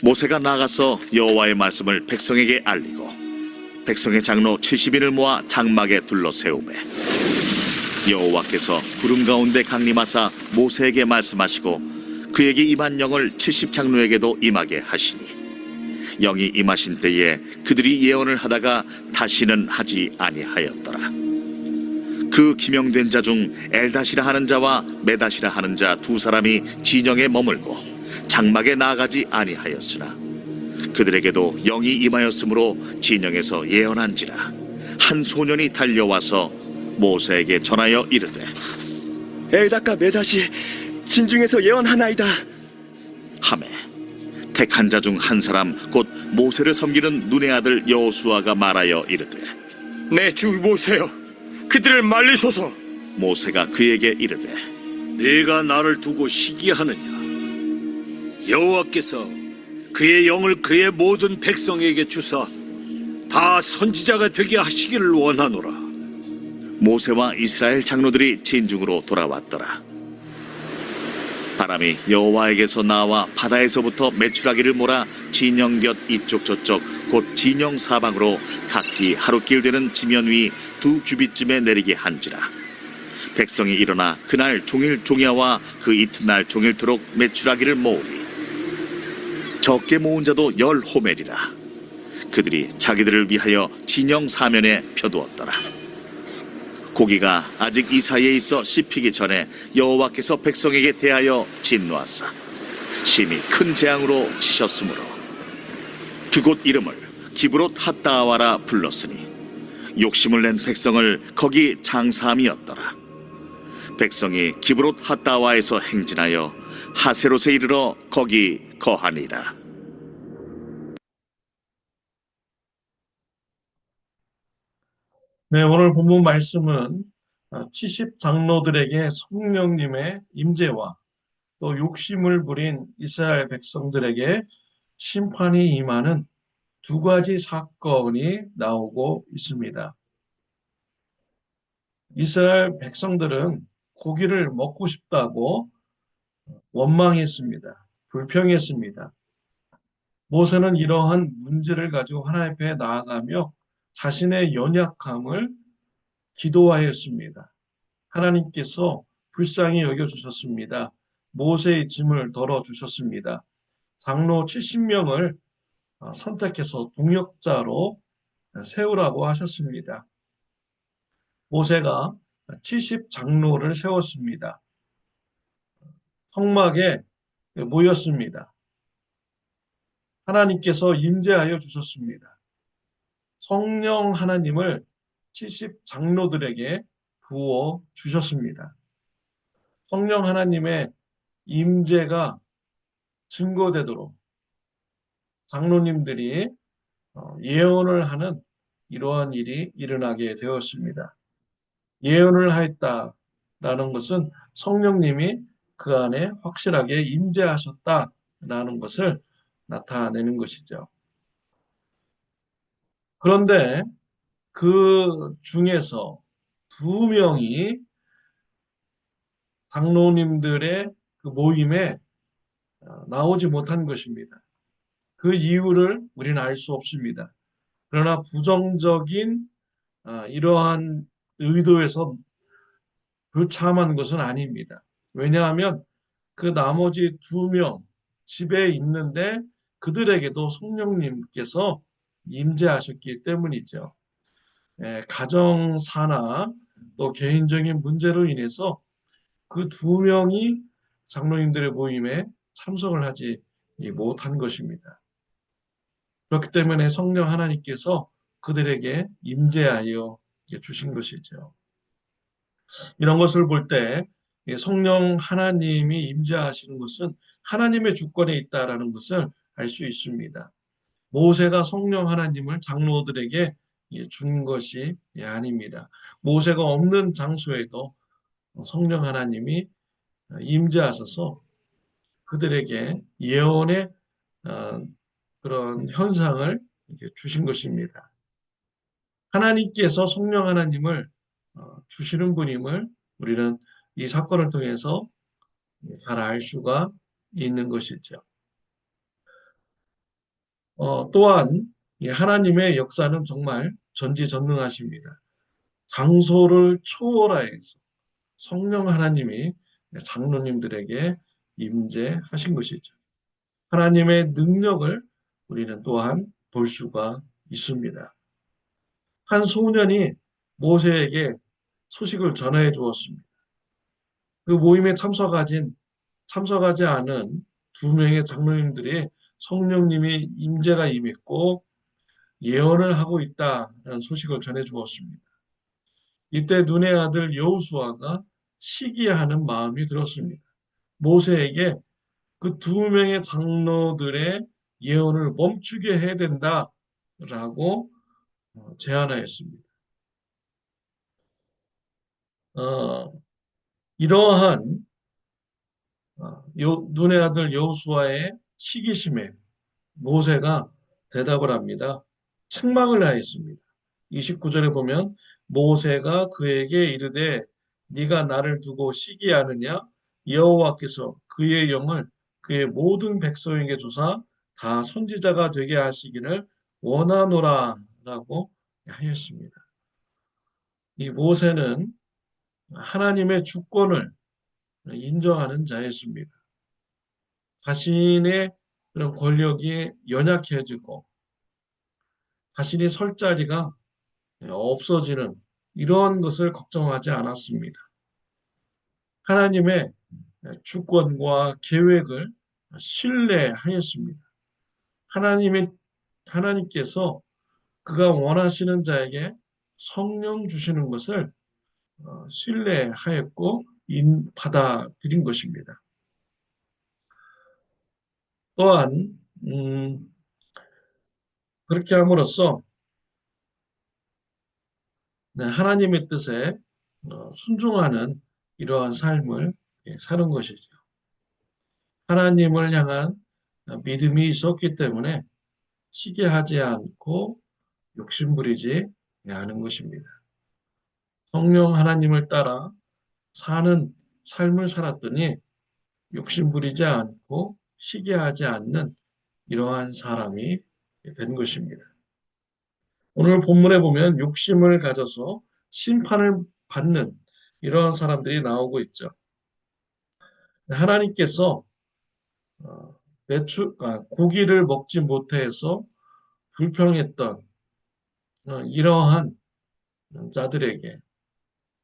모세가 나가서 여호와의 말씀을 백성에게 알리고 백성의 장로 70인을 모아 장막에 둘러 세우매 여호와께서 구름 가운데 강림하사 모세에게 말씀하시고 그에게 임한 영을 70장로에게도 임하게 하시니 영이 임하신 때에 그들이 예언을 하다가 다시는 하지 아니하였더라. 그 기명된 자 중 엘다시라 하는 자와 메다시라 하는 자 두 사람이 진영에 머물고 장막에 나아가지 아니하였으나 그들에게도 영이 임하였으므로 진영에서 예언한지라. 한 소년이 달려와서 모세에게 전하여 이르되 엘다가 메다시 진중에서 예언하나이다 하매 택한 자 중 한 사람 곧 모세를 섬기는 눈의 아들 여호수아가 말하여 이르되 내 주 모세여 그들을 말리소서. 모세가 그에게 이르되 네가 나를 두고 시기하느냐? 여호와께서 그의 영을 그의 모든 백성에게 주사 다 선지자가 되게 하시기를 원하노라. 모세와 이스라엘 장로들이 진중으로 돌아왔더라. 바람이 여호와에게서 나와 바다에서부터 메추라기를 몰아 진영 곁 이쪽 저쪽 곧 진영 사방으로 각기 하루길 되는 지면 위 2규빗쯤에 내리게 한지라. 백성이 일어나 그날 종일 종야와 그 이튿날 종일토록 메추라기를 모으니 적게 모은 자도 10호멜이라. 그들이 자기들을 위하여 진영 사면에 펴두었더라. 고기가 아직 이 사이에 있어 씹히기 전에 여호와께서 백성에게 대하여 진노하사 심히 큰 재앙으로 치셨으므로 그곳 이름을 기브롯 핫다아와라 불렀으니 욕심을 낸 백성을 거기 장사함이었더라. 백성이 기브롯 핫다아와에서 행진하여 하세롯에 이르러 거기 거하니라. 네, 오늘 본문 말씀은 70장로들에게 성령님의 임재와 또 욕심을 부린 이스라엘 백성들에게 심판이 임하는 두 가지 사건이 나오고 있습니다. 이스라엘 백성들은 고기를 먹고 싶다고 원망했습니다. 불평했습니다. 모세는 이러한 문제를 가지고 하나님 앞에 나아가며 자신의 연약함을 기도하였습니다. 하나님께서 불쌍히 여겨주셨습니다. 모세의 짐을 덜어주셨습니다. 장로 70명을 선택해서 동역자로 세우라고 하셨습니다. 모세가 70장로를 세웠습니다. 성막에 모였습니다. 하나님께서 임재하여 주셨습니다. 성령 하나님을 70장로들에게 부어 주셨습니다. 성령 하나님의 임재가 증거되도록 장로님들이 예언을 하는 이러한 일이 일어나게 되었습니다. 예언을 하였다라는 것은 성령님이 그 안에 확실하게 임재하셨다라는 것을 나타내는 것이죠. 그런데 그 중에서 2명이 장로님들의 그 모임에 나오지 못한 것입니다. 그 이유를 우리는 알 수 없습니다. 그러나 부정적인 이러한 의도에서 불참한 것은 아닙니다. 왜냐하면 그 나머지 2명 집에 있는데 그들에게도 성령님께서 임재하셨기 때문이죠. 가정사나 또 개인적인 문제로 인해서 그 2명이 장로님들의 모임에 참석을 하지 못한 것입니다. 그렇기 때문에 성령 하나님께서 그들에게 임재하여 주신 것이죠. 이런 것을 볼 때 성령 하나님이 임재하시는 것은 하나님의 주권에 있다라는 것을 알 수 있습니다. 모세가 성령 하나님을 장로들에게 준 것이 아닙니다. 모세가 없는 장소에도 성령 하나님이 임재하셔서 그들에게 예언의 그런 현상을 주신 것입니다. 하나님께서 성령 하나님을 주시는 분임을 우리는 이 사건을 통해서 잘 알 수가 있는 것이죠. 또한 이 하나님의 역사는 정말 전지전능하십니다. 장소를 초월하여서 성령 하나님이 장로님들에게 임재하신 것이죠. 하나님의 능력을 우리는 또한 볼 수가 있습니다. 한 소년이 모세에게 소식을 전해 주었습니다. 그 모임에 참석하지 않은 두 명의 장로님들이 성령님이 임재가 임했고 예언을 하고 있다는 소식을 전해 주었습니다. 이때 눈의 아들 여호수아가 시기하는 마음이 들었습니다. 모세에게 그 두 명의 장로들의 예언을 멈추게 해야 된다라고 제안하였습니다. 어, 이러한 눈의 아들 여호수아의 시기심에 모세가 대답을 합니다. 책망을 하였습니다. 29절에 보면 모세가 그에게 이르되 네가 나를 두고 시기하느냐 여호와께서 그의 영을 그의 모든 백성에게 주사 다 선지자가 되게 하시기를 원하노라라고 하였습니다. 이 모세는 하나님의 주권을 인정하는 자였습니다. 자신의 그런 권력이 연약해지고 자신이 설 자리가 없어지는 이런 것을 걱정하지 않았습니다. 하나님의 주권과 계획을 신뢰하였습니다. 하나님께서 그가 원하시는 자에게 성령 주시는 것을 신뢰하였고 받아들인 것입니다. 또한 그렇게 함으로써 하나님의 뜻에 순종하는 이러한 삶을 사는 것이죠. 하나님을 향한 믿음이 있었기 때문에 시기하지 않고 욕심부리지 않은 것입니다. 성령 하나님을 따라 사는 삶을 살았더니 욕심부리지 않고 시기하지 않는 이러한 사람이 된 것입니다. 오늘 본문에 보면 욕심을 가져서 심판을 받는 이러한 사람들이 나오고 있죠. 하나님께서 고기를 먹지 못해서 불평했던 이러한 자들에게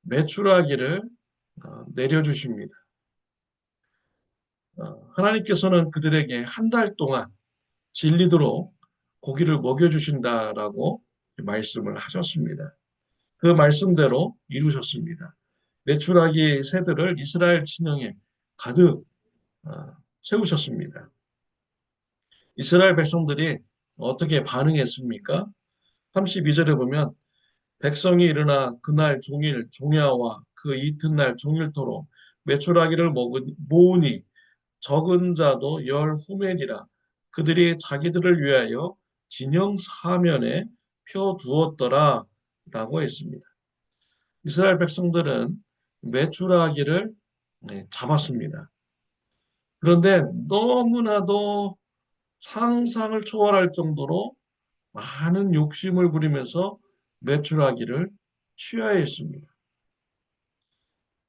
메추라기를 내려주십니다. 하나님께서는 그들에게 한 달 동안 질리도록 고기를 먹여주신다라고 말씀을 하셨습니다. 그 말씀대로 이루셨습니다. 메추라기 새들을 이스라엘 진영에 가득 세우셨습니다. 이스라엘 백성들이 어떻게 반응했습니까? 32절에 보면 백성이 일어나 그날 종일 종야와 그 이튿날 종일토록 메추라기를 모으니 적은 자도 10후멜이라 그들이 자기들을 위하여 진영 사면에 펴두었더라 라고 했습니다. 이스라엘 백성들은 메추라기를 잡았습니다. 그런데 너무나도 상상을 초월할 정도로 많은 욕심을 부리면서 메추라기를 취하했습니다.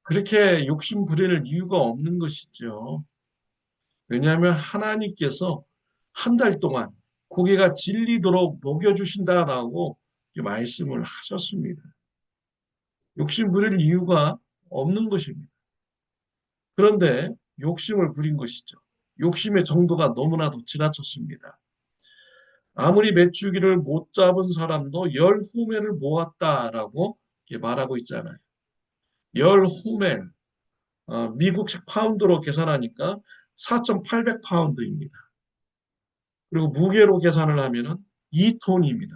그렇게 욕심 부릴 이유가 없는 것이죠. 왜냐하면 하나님께서 한 달 동안 고기가 질리도록 먹여주신다라고 말씀을 하셨습니다. 욕심 부릴 이유가 없는 것입니다. 그런데 욕심을 부린 것이죠. 욕심의 정도가 너무나도 지나쳤습니다. 아무리 메추기를 못 잡은 사람도 10후멜을 모았다라고 말하고 있잖아요. 10후멜, 미국식 파운드로 계산하니까 4,800파운드입니다. 그리고 무게로 계산을 하면은 2톤입니다.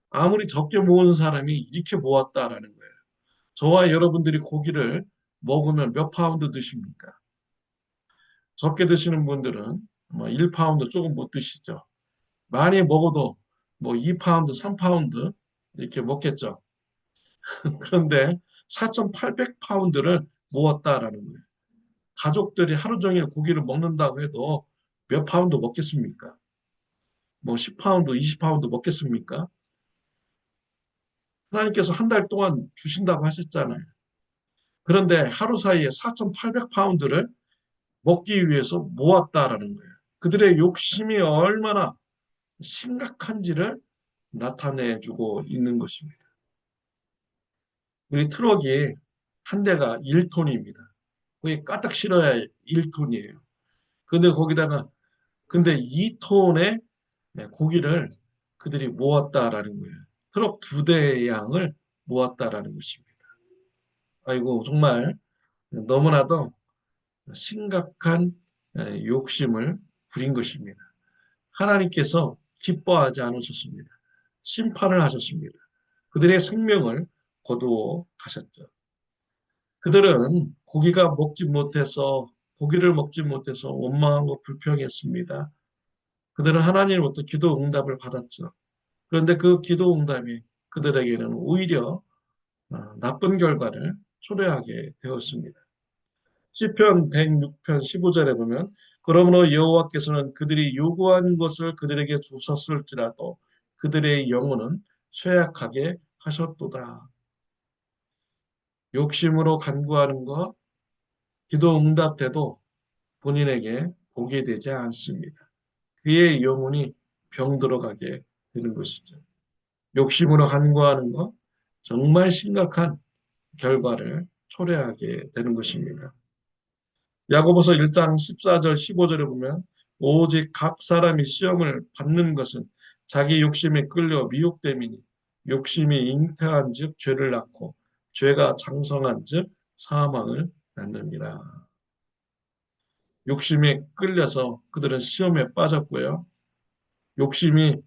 아무리 적게 모은 사람이 이렇게 모았다라는 거예요. 저와 여러분들이 고기를 먹으면 몇 파운드 드십니까? 적게 드시는 분들은 1파운드 조금 못 드시죠. 많이 먹어도 2파운드, 3파운드 이렇게 먹겠죠. 그런데 4,800파운드를 모았다라는 거예요. 가족들이 하루 종일 고기를 먹는다고 해도 몇 파운드 먹겠습니까? 뭐 10파운드, 20파운드 먹겠습니까? 하나님께서 한 달 동안 주신다고 하셨잖아요. 그런데 하루 사이에 4,800파운드를 먹기 위해서 모았다라는 거예요. 그들의 욕심이 얼마나 심각한지를 나타내주고 있는 것입니다. 우리 트럭이 한 대가 1톤입니다. 거기 까딱 실어야 1톤이에요. 근데 2톤의 고기를 그들이 모았다라는 거예요. 트럭 2대의 양을 모았다라는 것입니다. 아이고, 정말 너무나도 심각한 욕심을 부린 것입니다. 하나님께서 기뻐하지 않으셨습니다. 심판을 하셨습니다. 그들의 생명을 거두어 가셨죠. 그들은 고기를 먹지 못해서 원망하고 불평했습니다. 그들은 하나님으로부터 기도 응답을 받았죠. 그런데 그 기도 응답이 그들에게는 오히려 나쁜 결과를 초래하게 되었습니다. 시편 106편 15절에 보면 그러므로 여호와께서는 그들이 요구한 것을 그들에게 주셨을지라도 그들의 영혼은 쇠약하게 하셨도다. 욕심으로 간구하는 것, 기도 응답돼도 본인에게 복이 되지 않습니다. 그의 영혼이 병들어가게 되는 것이죠. 욕심으로 간구하는 것, 정말 심각한 결과를 초래하게 되는 것입니다. 야고보서 1장 14절 15절에 보면 오직 각 사람이 시험을 받는 것은 자기 욕심에 끌려 미혹됨이니 욕심이 잉태한 즉 죄를 낳고 죄가 장성한 즉 사망을 낳느니라. 욕심에 끌려서 그들은 시험에 빠졌고요. 욕심이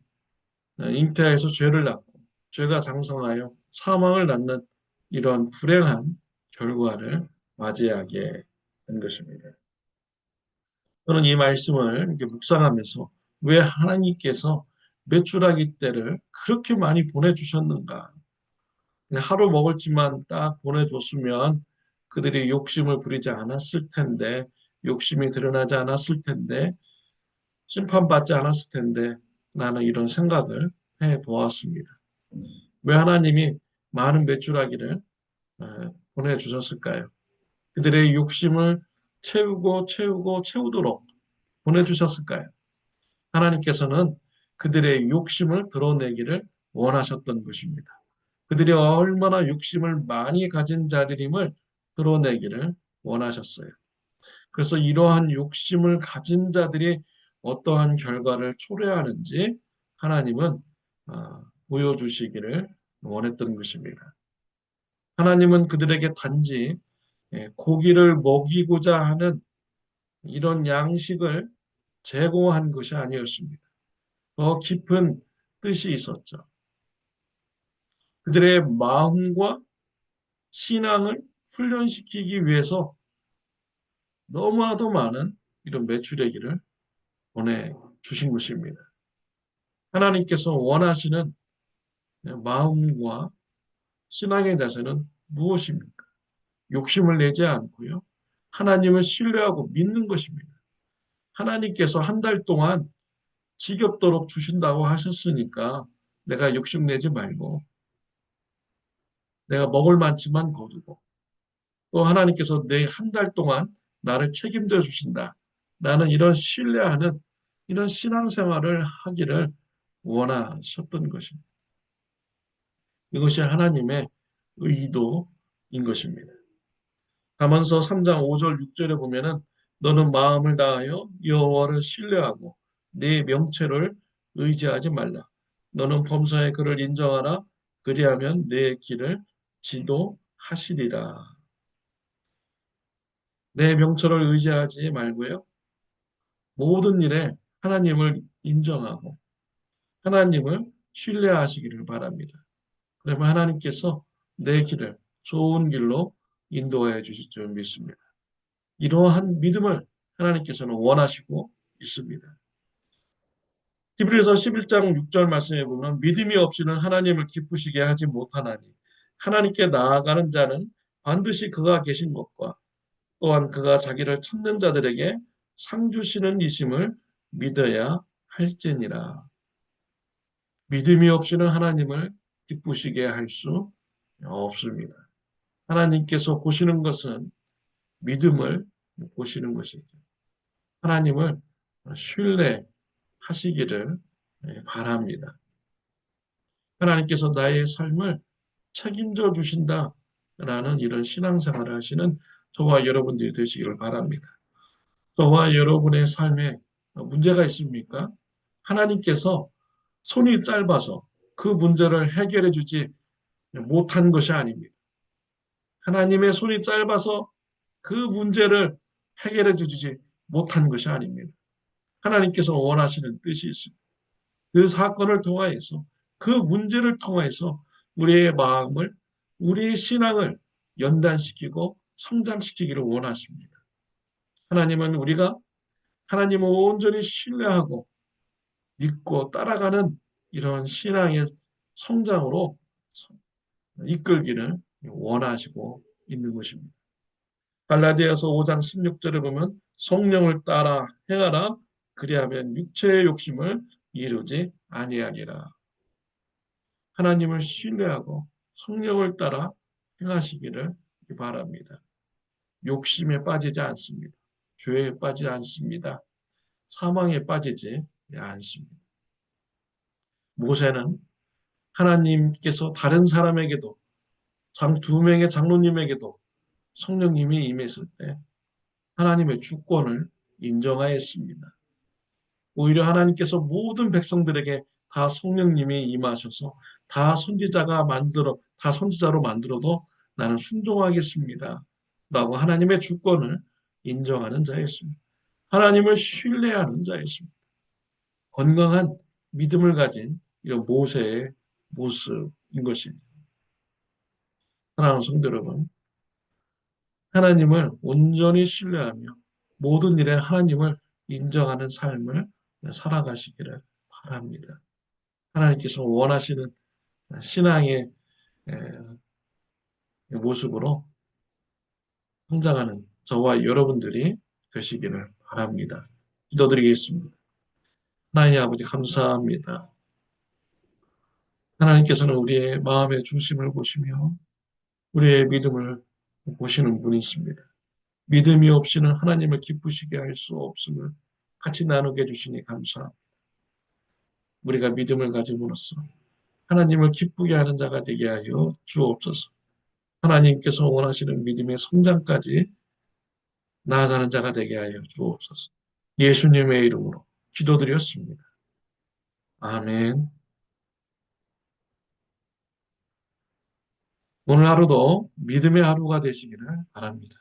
잉태해서 죄를 낳고 죄가 장성하여 사망을 낳는 이런 불행한 결과를 맞이하게 된 것입니다. 저는 이 말씀을 이렇게 묵상하면서 왜 하나님께서 메추라기 떼를 그렇게 많이 보내주셨는가? 하루 먹을지만 딱 보내줬으면 그들이 욕심을 부리지 않았을 텐데, 욕심이 드러나지 않았을 텐데, 심판받지 않았을 텐데, 나는 이런 생각을 해 보았습니다. 왜 하나님이 많은 메추라기를 보내주셨을까요? 그들의 욕심을 채우도록 보내주셨을까요? 하나님께서는 그들의 욕심을 드러내기를 원하셨던 것입니다. 그들이 얼마나 욕심을 많이 가진 자들임을 드러내기를 원하셨어요. 그래서 이러한 욕심을 가진 자들이 어떠한 결과를 초래하는지 하나님은 보여주시기를 원했던 것입니다. 하나님은 그들에게 단지 고기를 먹이고자 하는 이런 양식을 제공한 것이 아니었습니다. 더 깊은 뜻이 있었죠. 그들의 마음과 신앙을 훈련시키기 위해서 너무나도 많은 이런 메추라기를 보내주신 것입니다. 하나님께서 원하시는 마음과 신앙의 자세는 무엇입니까? 욕심을 내지 않고요. 하나님을 신뢰하고 믿는 것입니다. 하나님께서 한 달 동안 지겹도록 주신다고 하셨으니까 내가 욕심내지 말고 내가 먹을 만치만 거두고 또 하나님께서 내 한 달 동안 나를 책임져 주신다. 나는 이런 신뢰하는 이런 신앙생활을 하기를 원하셨던 것입니다. 이것이 하나님의 의도인 것입니다. 잠언서 3장 5절 6절에 보면은 너는 마음을 다하여 여호와를 신뢰하고 네 명체를 의지하지 말라. 너는 범사의 그를 인정하라. 그리하면 내 길을 지도하시리라. 내 명철을 의지하지 말고요. 모든 일에 하나님을 인정하고 하나님을 신뢰하시기를 바랍니다. 그러면 하나님께서 내 길을 좋은 길로 인도해 주실 줄 믿습니다. 이러한 믿음을 하나님께서는 원하시고 있습니다. 히브리서 11장 6절 말씀에 보면 믿음이 없이는 하나님을 기쁘시게 하지 못하나니 하나님께 나아가는 자는 반드시 그가 계신 것과 또한 그가 자기를 찾는 자들에게 상 주시는 이심을 믿어야 할지니라. 믿음이 없이는 하나님을 기쁘시게 할 수 없습니다. 하나님께서 보시는 것은 믿음을 보시는 것이죠. 하나님을 신뢰하시기를 바랍니다. 하나님께서 나의 삶을 책임져 주신다라는 이런 신앙생활을 하시는 저와 여러분들이 되시기를 바랍니다. 저와 여러분의 삶에 문제가 있습니까? 하나님께서 손이 짧아서 그 문제를 해결해 주지 못한 것이 아닙니다. 하나님의 손이 짧아서 그 문제를 해결해 주지 못한 것이 아닙니다. 하나님께서 원하시는 뜻이 있습니다. 그 사건을 통하여서 그 문제를 통해서 우리의 마음을 우리의 신앙을 연단시키고 성장시키기를 원하십니다. 하나님은 우리가 하나님을 온전히 신뢰하고 믿고 따라가는 이런 신앙의 성장으로 이끌기를 원하시고 있는 것입니다. 갈라디아서 5장 16절에 보면 성령을 따라 행하라 그리하면 육체의 욕심을 이루지 아니하리라. 하나님을 신뢰하고 성령을 따라 행하시기를 바랍니다. 욕심에 빠지지 않습니다. 죄에 빠지지 않습니다. 사망에 빠지지 않습니다. 모세는 하나님께서 다른 사람에게도 두 명의 장로님에게도 성령님이 임했을 때 하나님의 주권을 인정하였습니다. 오히려 하나님께서 모든 백성들에게 다 성령님이 임하셔서 다 선지자로 만들어도 나는 순종하겠습니다. 라고 하나님의 주권을 인정하는 자였습니다. 하나님을 신뢰하는 자였습니다. 건강한 믿음을 가진 이런 모세의 모습인 것입니다. 사랑하는 성도 여러분, 하나님을 온전히 신뢰하며 모든 일에 하나님을 인정하는 삶을 살아가시기를 바랍니다. 하나님께서 원하시는 신앙의 모습으로 성장하는 저와 여러분들이 되시기를 바랍니다. 기도드리겠습니다. 하나님 아버지 감사합니다. 하나님께서는 우리의 마음의 중심을 보시며 우리의 믿음을 보시는 분이십니다. 믿음이 없이는 하나님을 기쁘시게 할 수 없음을 같이 나누게 해주시니 감사합니다. 우리가 믿음을 가짐으로써 하나님을 기쁘게 하는 자가 되게 하여 주옵소서. 하나님께서 원하시는 믿음의 성장까지 나아가는 자가 되게 하여 주옵소서. 예수님의 이름으로 기도드렸습니다. 아멘. 오늘 하루도 믿음의 하루가 되시기를 바랍니다.